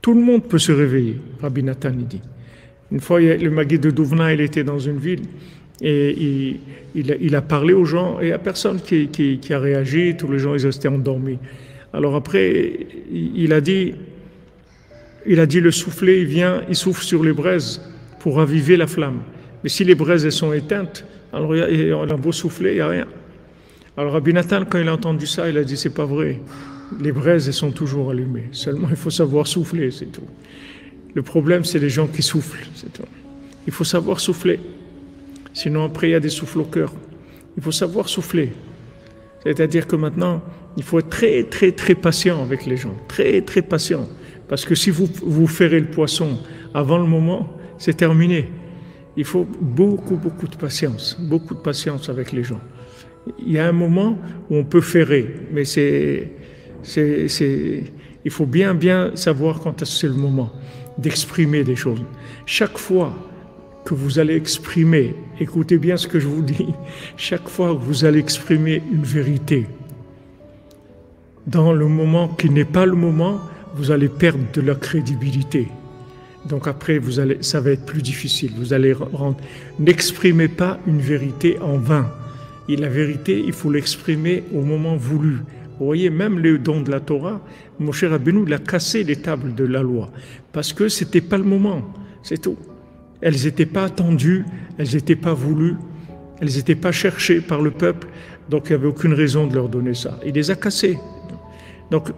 Tout le monde peut se réveiller, Rabbi Nathan dit. Une fois, le Maguide de Douvna, il était dans une ville et il a parlé aux gens et il n'y a personne qui a réagi, tous les gens ils restaient endormis. Alors après, il a dit le soufflet, il vient, il souffle sur les braises pour raviver la flamme. Mais si les braises elles sont éteintes, alors on a beau souffler, il n'y a rien. Alors Rabbi Nathan, quand il a entendu ça, il a dit c'est pas vrai. Les braises elles sont toujours allumées. Seulement il faut savoir souffler, c'est tout. Le problème c'est les gens qui soufflent, c'est tout. Il faut savoir souffler. Sinon après il y a des souffles au cœur. Il faut savoir souffler. C'est-à-dire que maintenant, il faut être très très très patient avec les gens. Très très patient. Parce que si vous ferrez le poisson avant le moment, c'est terminé. Il faut beaucoup de patience avec les gens. Il y a un moment où on peut ferrer, mais il faut bien savoir quand c'est le moment d'exprimer des choses. Chaque fois que vous allez exprimer, écoutez bien ce que je vous dis, chaque fois que vous allez exprimer une vérité, dans le moment qui n'est pas le moment, vous allez perdre de la crédibilité. Donc après, ça va être plus difficile. N'exprimez pas une vérité en vain. Et la vérité, il faut l'exprimer au moment voulu. Vous voyez, même le don de la Torah, Moshe Rabbeinu, il a cassé les tables de la loi. Parce que ce n'était pas le moment. C'est tout. Elles n'étaient pas attendues, elles n'étaient pas voulues, elles n'étaient pas cherchées par le peuple. Donc il n'y avait aucune raison de leur donner ça. Il les a cassées. Donc,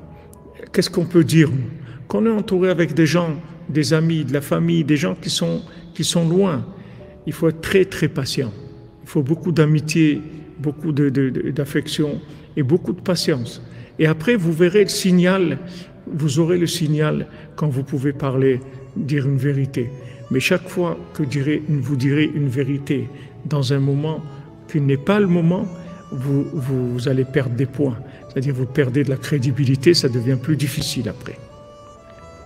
qu'est-ce qu'on peut dire, nous? Qu'on est entouré avec des gens, des amis, de la famille, des gens qui sont loin, il faut être très très patient. Il faut beaucoup d'amitié, beaucoup d'affection et beaucoup de patience. Et après, vous verrez le signal, vous aurez le signal quand vous pouvez parler, dire une vérité. Mais chaque fois que vous direz une vérité dans un moment qui n'est pas le moment, vous allez perdre des points. C'est-à-dire vous perdez de la crédibilité, ça devient plus difficile après.